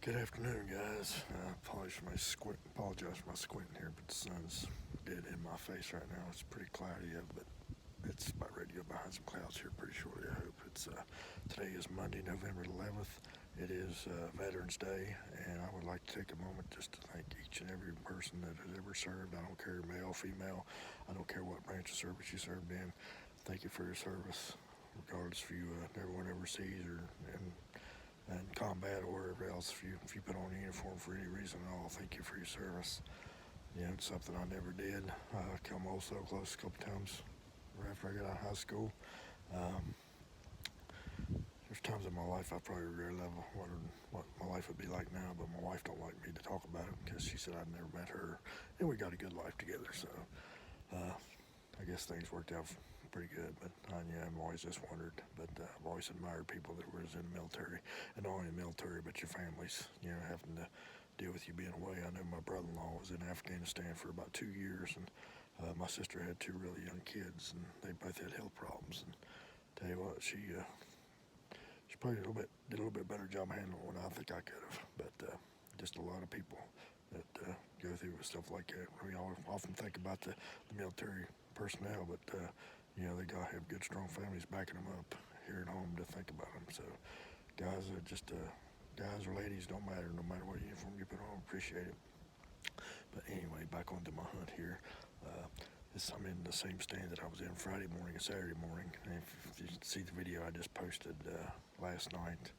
Good afternoon, guys. I apologize for my squinting here, but the sun's dead in my face right now. It's pretty cloudy, but it's about ready to go behind some clouds here pretty shortly, I hope. Today is Monday, November 11th. It is Veterans Day, and I would like to take a moment just to thank each and every person that has ever served. I don't care male, female. I don't care what branch of service you served in. Thank you for your service, regardless if you never went overseas or in combat or wherever else. If you put on a uniform for any reason at all, thank you for your service. It's something I never did. I come also close a couple times right after I got out of high school. There's times in my life I probably regret wondering what my life would be like now, but my wife don't like me to talk about it because she said I'd never met her, and we got a good life together. So I guess things worked out pretty good, but I've always just wondered. But I've always admired people that was in the military, and not only in the military, but your families. Having to deal with you being away. I know my brother-in-law was in Afghanistan for about 2 years, and my sister had 2 really young kids, and they both had health problems. And tell you what, she probably did a little bit better job handling it than I think I could have. But just a lot of people that go through with stuff like that. We all often think about the military personnel, but they gotta have good, strong families backing them up here at home to think about them. So, guys, guys or ladies, don't matter. No matter what uniform you put on, appreciate it. But anyway, back onto my hunt here. I'm in the same stand that I was in Friday morning and Saturday morning. And if you see the video I just posted last night,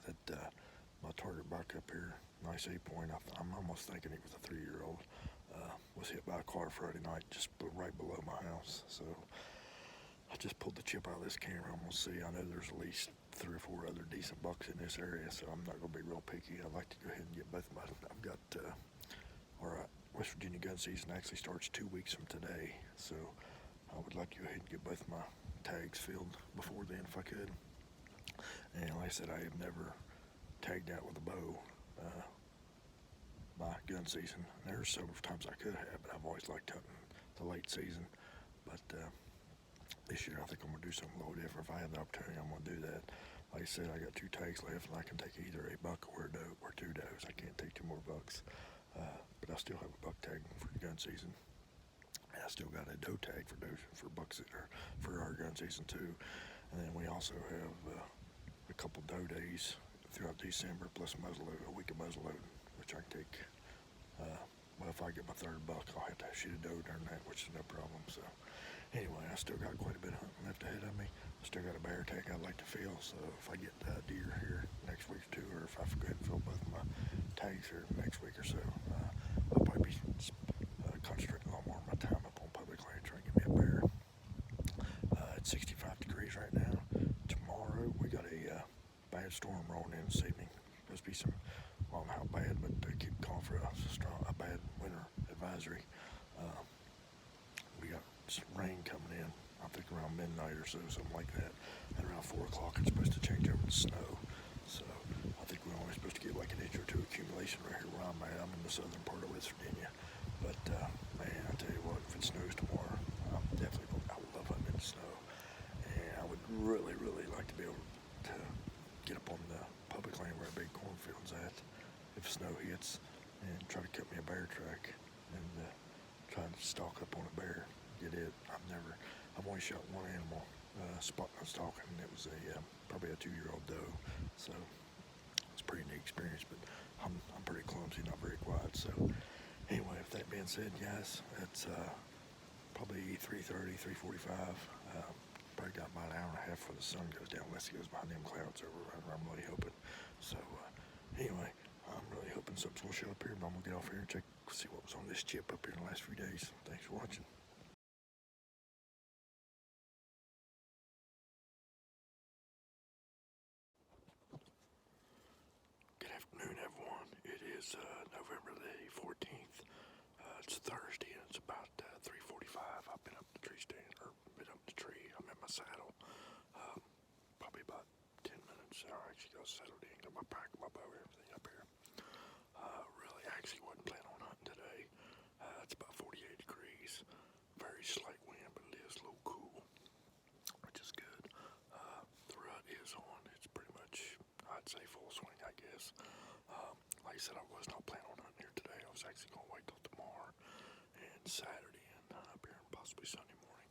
that my target buck up here, nice 8-point. I'm almost thinking it was a 3-year-old. Was hit by a car Friday night, just right below my house. So I just pulled the chip out of this camera. I'm gonna see. I know there's at least 3 or 4 other decent bucks in this area, so I'm not gonna be real picky. I'd like to go ahead and get both of my. I've got West Virginia gun season actually starts 2 weeks from today, so I would like to go ahead and get both of my tags filled before then if I could. And like I said, I have never tagged out with a bow by gun season. There's several times I could have, but I've always liked hunting the late season. But this year I think I'm gonna do something a little different. If I have the opportunity, I'm gonna do that. Like I said, I got 2 tags left, and I can take either a buck or a doe or 2 does. I can't take 2 more bucks, but I still have a buck tag for the gun season. And I still got a doe tag for bucks that are for our gun season too. And then we also have a couple doe days throughout December, plus a week of muzzleloading, which I can take. Well, if I get my 3rd buck, I'll have to shoot a doe during that, which is no problem. So anyway, I still got quite a bit of hunting left ahead of me. I still got a bear tag I'd like to fill, so if I get deer here next week or 2, or if I forget to fill both of my tags here next week or so, I'll probably be concentrating a lot more of my time up on public land trying to get me a bear. It's 65 degrees right now. Tomorrow we got a bad storm rolling in this evening. Supposed to be some, I don't know how bad, but they keep calling for a bad winter advisory. We got some rain coming in, I think around midnight or so, something like that. And around 4 o'clock it's supposed to change over to snow. So I think we're only supposed to get like an inch or 2 accumulation right here where I'm at. I'm in the southern part of West Virginia. But man, I tell you what, if it snows tomorrow, I would love hunting in the snow. And I would really, really like to be able to get up on the public land where a big cornfield's at if snow hits, and try to cut me a bear track and try to stalk up on a bear, get it. I've only shot 1 animal stalking, and it was probably a 2-year-old doe. So it's a pretty neat experience, but I'm pretty clumsy, not very quiet. So anyway, with that being said, guys, it's probably 3:30, 3:45. Probably got about an hour and a half before the sun goes down, unless it goes behind them clouds over. I'm really hoping. So anyway, I'm really hoping something's gonna show up here, but I'm gonna get off here and see what was on this chip up here in the last few days. Thanks for watching. Good afternoon, everyone. It is November the 14th. It's Thursday, and it's about 3:45. I've been up the tree stand, or been up the tree. I'm in my saddle. Probably about 10 minutes. I actually got settled in, got my pack, my bow, everything up here. Really, actually wasn't planning on hunting today. It's about 48 degrees. Very slight wind, but it is a little cool, which is good. The rut is on. It's pretty much, I'd say, full swing. cameras. Like I said, I was not planning on hunting here today. I was actually going to wait till tomorrow and Saturday and hunt up here and possibly Sunday morning.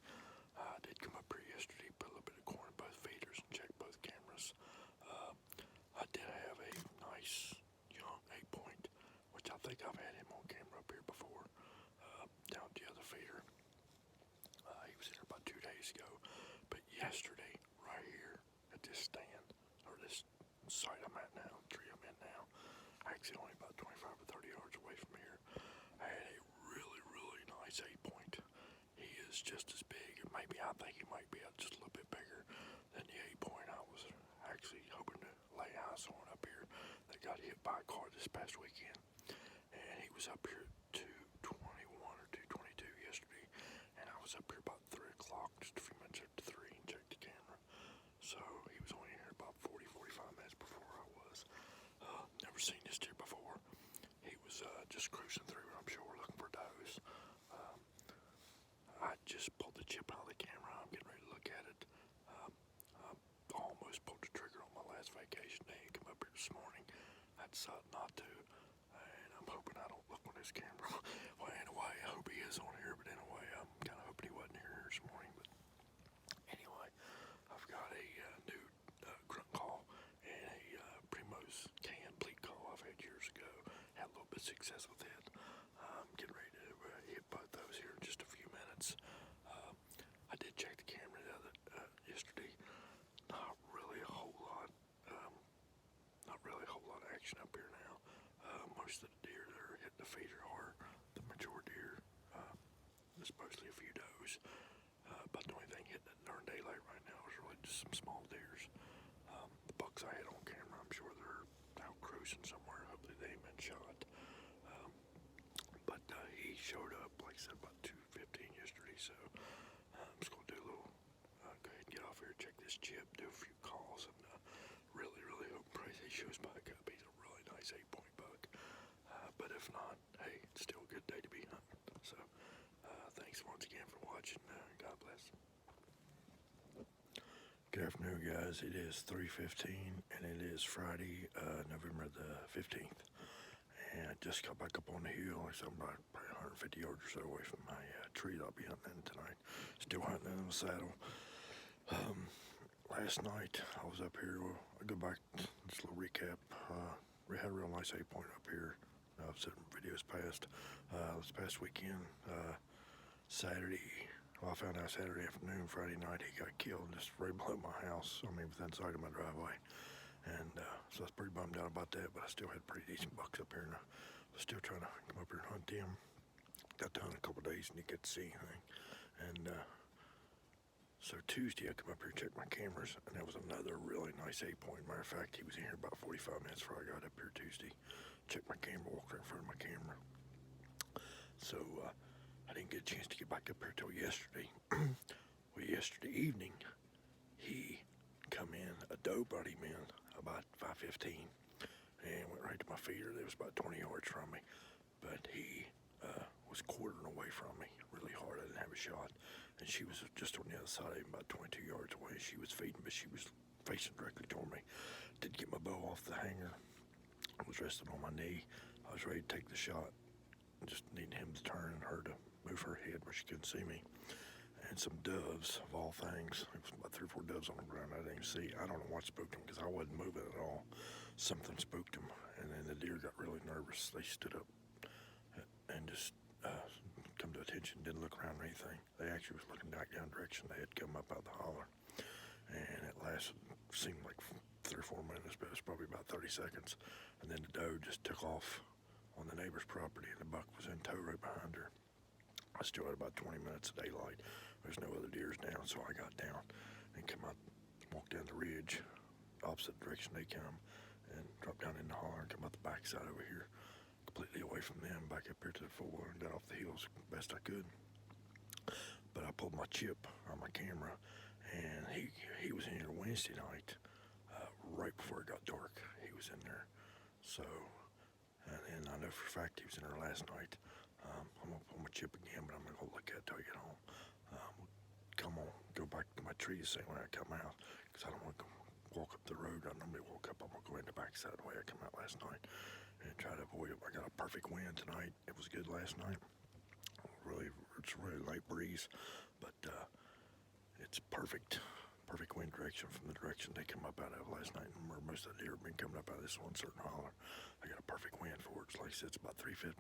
I did come up here yesterday, put a little bit of corn in both feeders and check both cameras. I did have a nice young 8-point, which I think I've had him on camera up here before, down the other feeder. He was in here about 2 days ago, but yesterday, right here at this stand, or this site I'm at now, tree I'm in now, actually only about 25 or 30 yards away from here, I had a really, really nice 8-point. He is just as big, and maybe I think he might be just a little bit bigger than the 8-point I was actually hoping to lay eyes on up here that got hit by a car this past weekend. And he was up here at 2:21 or 2:22 yesterday, and I was up here about 3 o'clock, just a few minutes after 3, and checked the camera. So he was only in here about 40, 45 minutes before I was. Never seen this deer before. He was just cruising through, I'm sure, looking for does. I just pulled the chip out of the camera. I'm getting ready to look at it. I almost pulled the trigger on my last vacation day and come up here this morning. I decided not to, and I'm hoping I don't look on this camera. Well, anyway, I hope he is on here, but anyway, I'm kind of hoping he wasn't here this morning. But anyway, I've got a new grunt call and a Primo's canned bleat call I've had years ago. Had a little bit of success with it. I'm getting ready to hit both those here in just a few minutes. I did check the camera yesterday. Not really a whole lot. Not really a whole lot of action up here now. Most of the deer that are hitting the feeder are the mature deer. There's mostly a few does. But the only thing hitting it during daylight right now is really just some small deers. The bucks I had on camera, I'm sure they're out cruising somewhere. Hopefully they ain't been shot. But he showed up, like I said, about 2:15 yesterday. So I'm just gonna do a little. Go ahead and get off here, check this chip, do a few calls, and really, really hope and pray he shows back up. He's a really nice 8-point buck. But if not, hey, it's still a good day to be hunting. So thanks once again for watching. God bless. Good afternoon, guys. It is 3:15, and it is Friday, November the 15th. And I just got back up on the hill. So I'm about probably 150 yards or so away from my tree that I'll be hunting in tonight. Still hunting in the saddle. Last night I was up here. Well, I'll go back, just a little recap. We had a real nice 8-point up here. I've said videos past. This past weekend, Saturday, well, I found out Saturday afternoon, Friday night, he got killed just right below my house. I mean, within sight of my driveway. And so I was pretty bummed out about that, but I still had pretty decent bucks up here, and I was still trying to come up here and hunt them. Got to hunt a couple days and didn't get to see anything. And so Tuesday, I come up here and check my cameras, and there was another really nice 8-point. Matter of fact, he was in here about 45 minutes before I got up here Tuesday. Checked my camera, walked right in front of my camera. So I didn't get a chance to get back up here till yesterday. Well, yesterday evening, he come in, a doe brought him in about 5:15, and went right to my feeder. That was about 20 yards from me, but he was quartering away from me really hard. I didn't have a shot, and she was just on the other side of him, about 22 yards away. She was feeding, but she was facing directly toward me. Did get my bow off the hanger. I was resting on my knee. I was ready to take the shot. Just needed him to turn and her to move her head where she couldn't see me. And some doves, of all things. It was about 3 or 4 doves on the ground I didn't even see. I don't know what spooked them because I wasn't moving at all. Something spooked them, and then the deer got really nervous. They stood up and just come to attention, didn't look around or anything. They actually was looking back down direction. They had come up out of the holler, and it lasted, seemed like 3 or 4 minutes, but it was probably about 30 seconds. And then the doe just took off on the neighbor's property, and the buck was in tow right behind her. I still had about 20 minutes of daylight. There's no other deers down, so I got down and come out, walked down the ridge, opposite direction they come, and dropped down in the holler and come out the backside over here, completely away from them, back up here to the four, and got off the hills best I could. But I pulled my chip on my camera, and he was in here Wednesday night, right before it got dark. He was in there. So, and I know for a fact he was in there last night. I'm gonna pull my chip again, but I'm gonna go look at it till I get home. Come on, go back to my tree the same way I come out, because I don't want to walk up the road I normally walk up. I'm gonna go in the back like I said, the way I come out last night and try to avoid it. I got a perfect wind tonight. It was good last night. It's a really light breeze, but it's perfect wind direction from the direction they come up out of last night, and where most of the deer have been coming up out of this one certain holler. I got a perfect wind for it. It's like I said, it's about 3:15.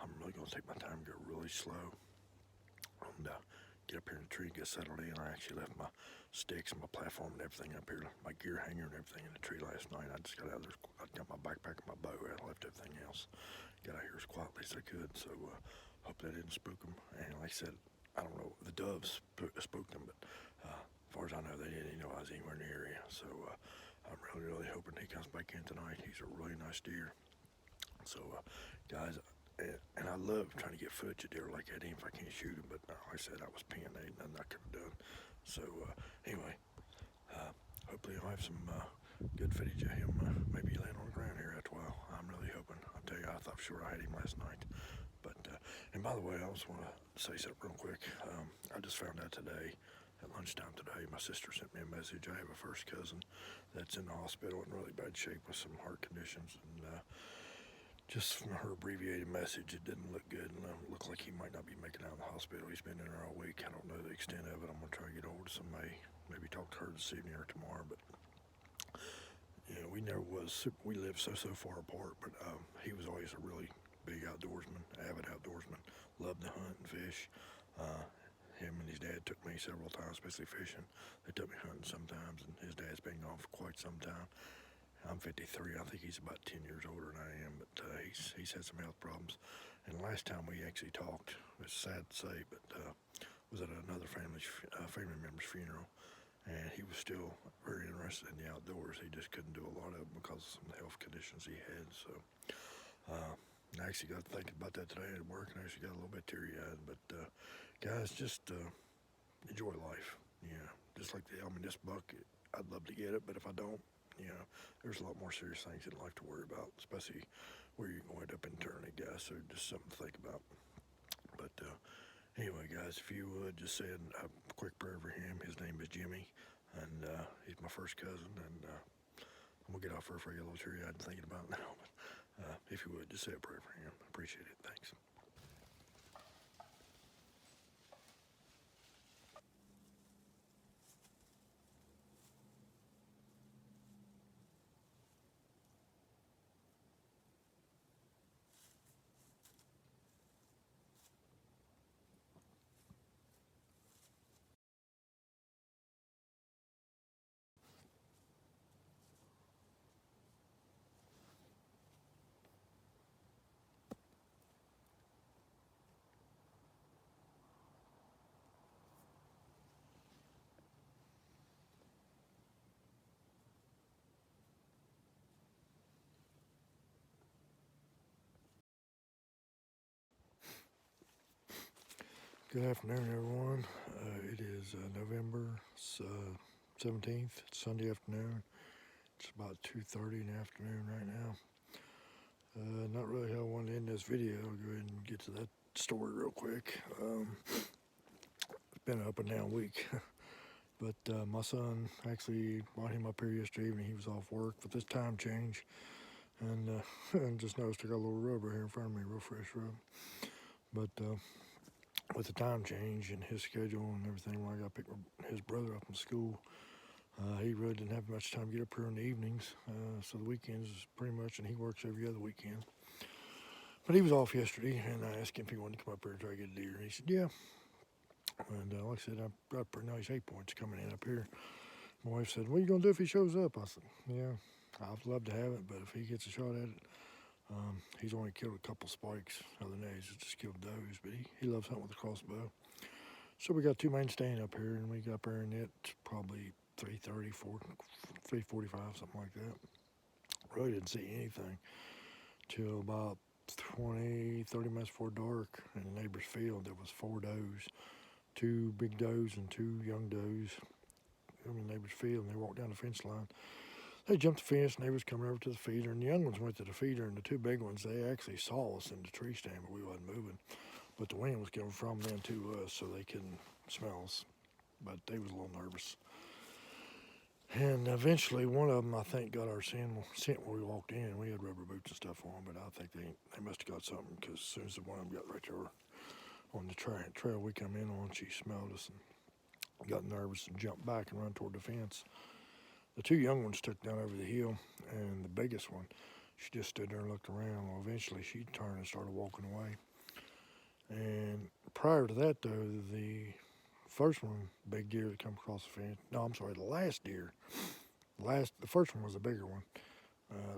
I'm really going to take my time, go really slow, and get up here in the tree, get settled in. I actually left my sticks and my platform and everything up here, my gear hanger and everything in the tree last night. I just got out of there. I got my backpack and my bow. I left everything else. Got out here as quietly as I could. So hope that didn't spook them. And like I said, I don't know, the doves spooked them, but as far as I know, they didn't even know I was anywhere in the area. So I'm really hoping he comes back in tonight. He's a really nice deer. So guys, and I love trying to get footage of deer like that, even if I can't shoot them. But like I said, I was pinned. There ain't nothing I could have done. So anyway, hopefully I'll have some good footage of him. Maybe land on the ground here after a while. I'm really hoping. I'll tell you, I thought sure I had him last night. But and by the way, I just want to say something real quick. I just found out today, at lunchtime today, my sister sent me a message. I have a first cousin that's in the hospital in really bad shape with some heart conditions, and just from her abbreviated message, it didn't look good, and it looked like he might not be making it out of the hospital. He's been in there all week. I don't know the extent of it. I'm gonna try to get over to somebody, maybe talk to her this evening or tomorrow. But yeah, we never was. We lived so far apart, but he was always a really big outdoorsman, avid outdoorsman. Loved to hunt and fish. Him and his dad took me several times, especially fishing. They took me hunting sometimes, and his dad's been gone for quite some time. I'm 53. I think he's about 10 years older than I am, but he's had some health problems. And the last time we actually talked, it's sad to say, but was at another family member's funeral, and he was still very interested in the outdoors. He just couldn't do a lot of it because of some of the health conditions he had. So I actually got thinking about that today at work, and I actually got a little bit teary-eyed. But guys, just enjoy life. Just like this buck, I'd love to get it, but if I don't, there's a lot more serious things in life to worry about, especially where you're going to end up internally, guys. So just something to think about. But anyway, guys, if you would just say a quick prayer for him. His name is Jimmy, and he's my first cousin. And I'm gonna get off here for a little teary-eyed thinking about it now. But if you would just say a prayer for him, appreciate it. Thanks. Good afternoon, everyone. It is November 17th. It's Sunday afternoon. It's about 2:30 in the afternoon right now. Not really how I want to end this video. I'll go ahead and get to that story real quick. It's been an up and down week. But my son actually brought him up here yesterday evening. He was off work with this time change. And, and just noticed I got a little rub right here in front of me, real fresh rub. But with the time change and his schedule and everything, when I got to pick his brother up from school, he really didn't have much time to get up here in the evenings. So the weekends is pretty much, and he works every other weekend. But he was off yesterday, and I asked him if he wanted to come up here and try to get a deer. And he said, yeah. And like I said, I've got pretty nice 8 points coming in up here. My wife said, what are you going to do if he shows up? I said, yeah, I'd love to have it, but if he gets a shot at it, he's only killed a couple spikes the other day. He's just killed does, but he loves hunting with a crossbow. So we got two main stand up here, and we got up there, and it's probably 3:30, 3:45, something like that. Really didn't see anything till about 20, 30 minutes before dark in the neighbor's field. There was 4 does, 2 big does and 2 young does in the neighbor's field, and they walked down the fence line. They jumped the fence, neighbors coming over to the feeder, and the young ones went to the feeder, and the 2 big ones, they actually saw us in the tree stand, but we wasn't moving. But the wind was coming from them to us, so they couldn't smell us. But they was a little nervous. And eventually, one of them, I think, got our scent when we walked in. We had rubber boots and stuff on, but I think they must have got something because as soon as one of them got right there on the trail we come in on, she smelled us and got nervous and jumped back and run toward the fence. The two young ones took down over the hill, and the biggest one, she just stood there and looked around. Well, eventually, she turned and started walking away. And prior to that, though, the first one, big deer that come across the fence. No, I'm sorry, the last deer. The first one was a bigger one.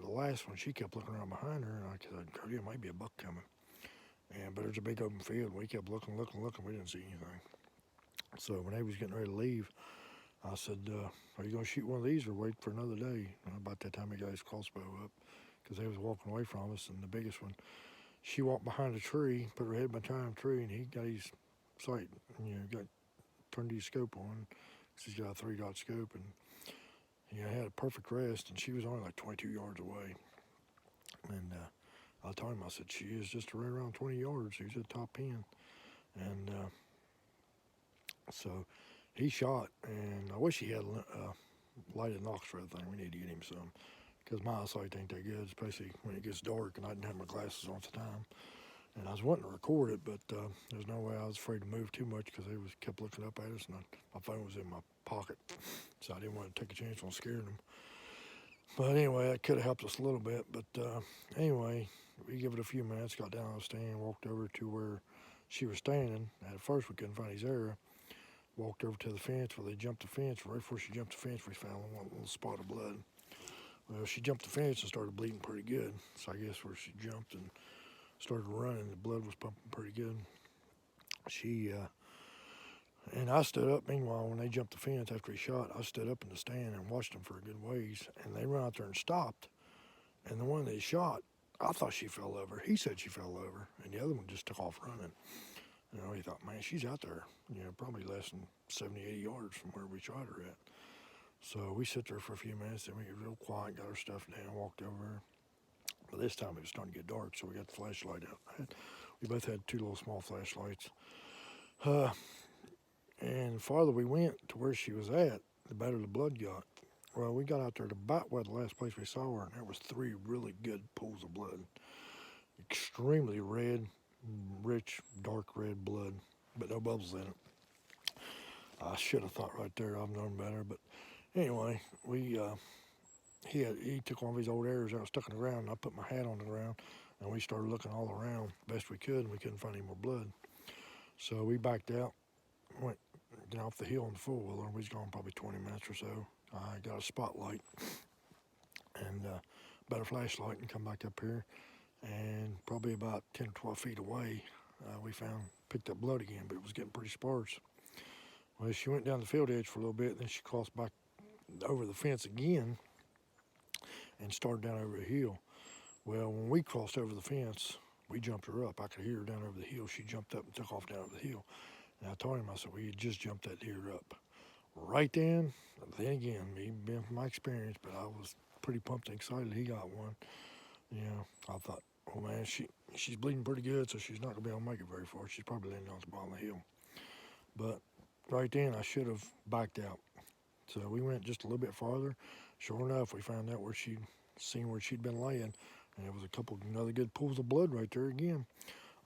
The last one, she kept looking around behind her, and I said, "Cody, there might be a buck coming." But there's a big open field. We kept looking. We didn't see anything. So when they was getting ready to leave, I said, "Are you going to shoot one of these or wait for another day?" And about that time, he got his crossbow up because they was walking away from us. And the biggest one, she walked behind a tree, put her head behind a tree, and he got his sight. Turned his scope on. She's got a 3-dot scope, and had a perfect rest. And she was only like 22 yards away. And I told him, I said, she is just right around 20 yards. He's at top pin. And so he shot, and I wish he had lighted Knox for everything. We need to get him some because my eyesight ain't that good, especially when it gets dark and I didn't have my glasses on at the time. And I was wanting to record it, but there's no way. I was afraid to move too much because they kept looking up at us, and my phone was in my pocket, so I didn't want to take a chance on scaring them. But anyway, that could have helped us a little bit. But anyway, we give it a few minutes, got down on the stand, walked over to where she was standing. At first, we couldn't find his area. Walked over to the fence. Well, they jumped the fence. Right before she jumped the fence, we found one little spot of blood. Well, she jumped the fence and started bleeding pretty good. So I guess where she jumped and started running, the blood was pumping pretty good. And I stood up. Meanwhile, when they jumped the fence after he shot, I stood up in the stand and watched them for a good ways. And they ran out there and stopped. And the one they shot, I thought she fell over. He said she fell over. And the other one just took off running. He thought, man, she's out there, probably less than 70, 80 yards from where we shot her at. So we sit there for a few minutes, then we get real quiet, got our stuff down, walked over. But this time it was starting to get dark, so we got the flashlight out. We both had 2 little small flashlights. And the farther we went to where she was at, the better the blood got. Well, we got out there to about where the last place we saw her, and there was 3 really good pools of blood. Extremely red, rich, dark red blood, but no bubbles in it. I should have thought right there I've known better, but anyway, he took one of his old arrows that was stuck in the ground, and I put my hat on the ground, and we started looking all around best we could, and we couldn't find any more blood. So we backed out, went off the hill in the four-wheeler, and we was gone probably 20 minutes or so. I got a spotlight and better flashlight and come back up here, and probably about 10 or 12 feet away, we picked up blood again, but it was getting pretty sparse. Well, she went down the field edge for a little bit, then she crossed back over the fence again and started down over the hill. Well, when we crossed over the fence, we jumped her up. I could hear her down over the hill. She jumped up and took off down over the hill. And I told him, I said, we had just jumped that deer up. Right then again, me being from my experience, but I was pretty pumped and excited he got one. I thought, oh man, she's bleeding pretty good, so she's not going to be able to make it very far. She's probably laying on the bottom of the hill. But right then, I should have backed out. So we went just a little bit farther. Sure enough, we found out where she'd been laying, and there was a couple another good pools of blood right there again.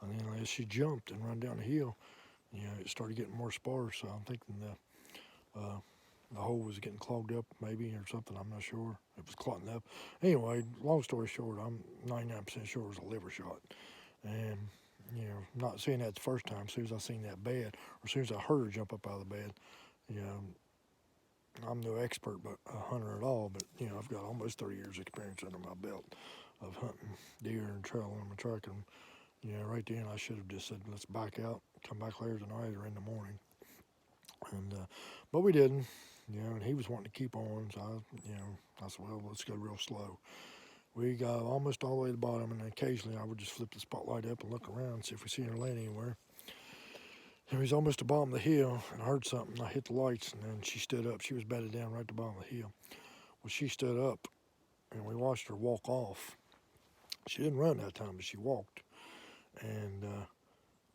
And then as she jumped and ran down the hill, it started getting more sparse. So I'm thinking the hole was getting clogged up maybe or something. I'm not sure. It was clotting up. Anyway, long story short, I'm 99% sure it was a liver shot. And, not seeing that the first time, as soon as I seen that bed, or as soon as I heard her jump up out of the bed, I'm no expert, but a hunter at all, but, I've got almost 30 years experience under my belt of hunting deer and trailing them and tracking them. Right then I should have just said, let's back out, come back later tonight or in the morning. And, but we didn't, and he was wanting to keep on, so I said, well, let's go real slow. We got almost all the way to the bottom, and occasionally I would just flip the spotlight up and look around and see if we see her laying anywhere. And we was almost at the bottom of the hill, and I heard something. I hit the lights, and then she stood up. She was bedded down right at the bottom of the hill. Well, she stood up, and we watched her walk off. She didn't run that time, but she walked. And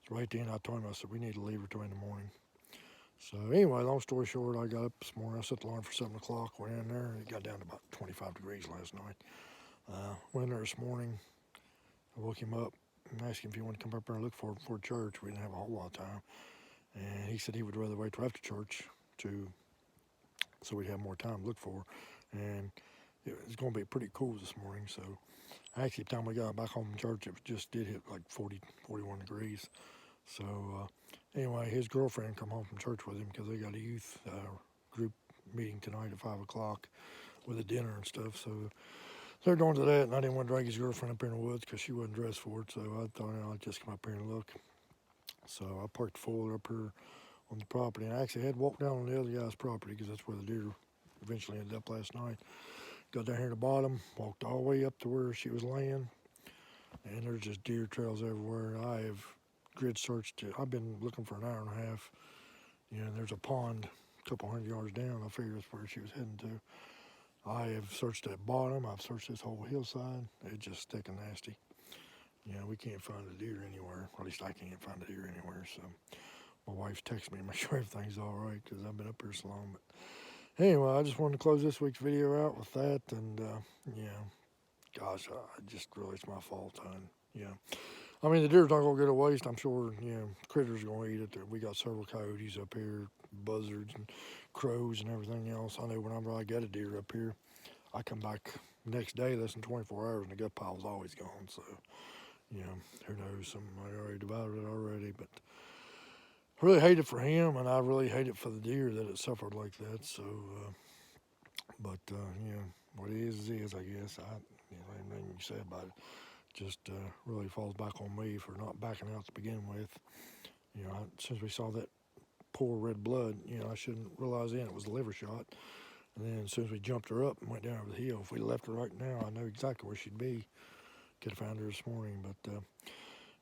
right then I told him, I said, we need to leave her till in the morning. So anyway, long story short, I got up this morning. I set the alarm for 7 o'clock. Went in there. It got down to about 25 degrees last night. Went in there this morning. I woke him up and asked him if he wanted to come up there and look for church. We didn't have a whole lot of time, and he said he would rather wait till after church so we'd have more time to look for. And it was going to be pretty cool this morning. So actually, by the time we got back home from church, it just did hit like 40, 41 degrees. So anyway, his girlfriend come home from church with him because they got a youth group meeting tonight at 5 o'clock with a dinner and stuff. So they're going to that, and I didn't want to drag his girlfriend up here in the woods because she wasn't dressed for it. So I thought I'd just come up here and look. So I parked the four-wheeler up here on the property, and I actually had to walk down on the other guy's property because that's where the deer eventually ended up last night. Got down here at the bottom, walked all the way up to where she was laying, and there's just deer trails everywhere. I have grid searched it. I've been looking for an hour and a half. You know, there's a pond a couple hundred yards down. I figured that's where she was heading to. I have searched that bottom. I've searched this whole hillside. It's just thick and nasty. You know, we can't find a deer anywhere. Or at least I can't find a deer anywhere. So my wife's texting me to make sure everything's all right because I've been up here so long. But anyway, I just wanted to close this week's video out with that. And, gosh, it's my fault. I mean, the deer's not going to go to waste. I'm sure, critters are going to eat it. We got several coyotes up here, buzzards and crows and everything else. I know whenever I get a deer up here, I come back next day, less than 24 hours, and the gut pile's always gone. So, who knows? Something might already devoured it already. But I really hate it for him, and I really hate it for the deer that it suffered like that. So, what it is, I guess. Ain't nothing you can say about it. Just really falls back on me for not backing out to begin with. Since we saw that poor red blood, I shouldn't realize then it was a liver shot. And then as soon as we jumped her up and went down over the hill, if we left her right now, I know exactly where she'd be. Could have found her this morning. But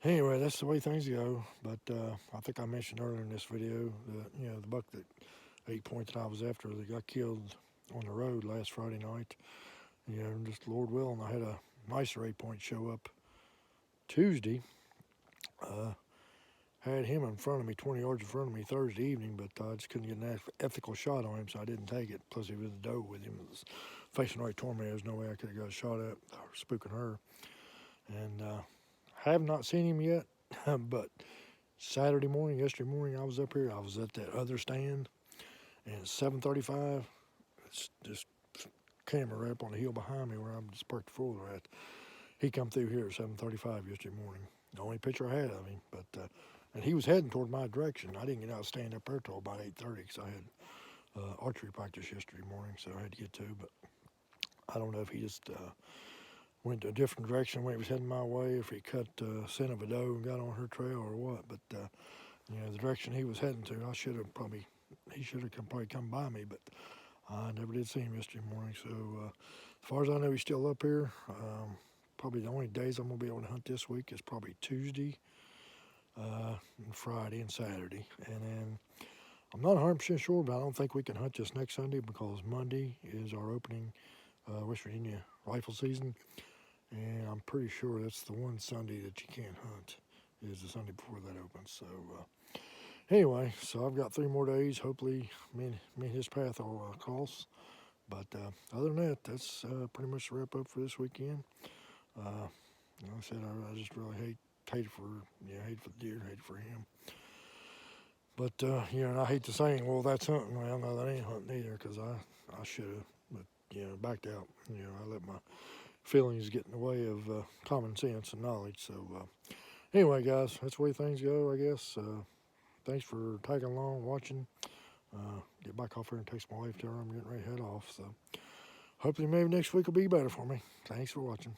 anyway, that's the way things go. But I think I mentioned earlier in this video that, the buck that 8 Point that I was after that got killed on the road last Friday night. Just Lord willing, I had a nicer 8 Point show up Tuesday. Had him in front of me, 20 yards in front of me Thursday evening, but I just couldn't get an ethical shot on him, so I didn't take it. Plus, he was a doe with him. It was facing right toward me. There's no way I could have got a shot at spooking her. And have not seen him yet, but yesterday morning, I was up here. I was at that other stand, and at 7:35, it's just camera right up on the hill behind me where I'm just parked the four-wheeler at. He come through here at 7:35 yesterday morning. The only picture I had of him, but and he was heading toward my direction. I didn't get out stand up there till about 8:30 because I had archery practice yesterday morning, so I had to get to. But I don't know if he just went to a different direction when he was heading my way, if he cut scent of a doe and got on her trail or what. But the direction he was heading to, he should have probably come by me, but I never did see him yesterday morning. So as far as I know, he's still up here. Probably the only days I'm going to be able to hunt this week is probably Tuesday, and Friday, and Saturday. And then I'm not 100% sure, but I don't think we can hunt this next Sunday because Monday is our opening West Virginia rifle season. And I'm pretty sure that's the one Sunday that you can't hunt, is the Sunday before that opens. So anyway, so I've got 3 more days. Hopefully me and his path will cross. But other than that, that's pretty much the wrap up for this weekend. Like I said, I just really hate it for the deer, hate it for him. But and I hate to say, well, that's hunting. Well, no, that ain't hunting either, because I should have, but backed out. I let my feelings get in the way of common sense and knowledge. So anyway, guys, that's the way things go, I guess. Thanks for tagging along, watching. Get back off here and text my wife, tell her I'm getting ready to head off. So hopefully maybe next week will be better for me. Thanks for watching.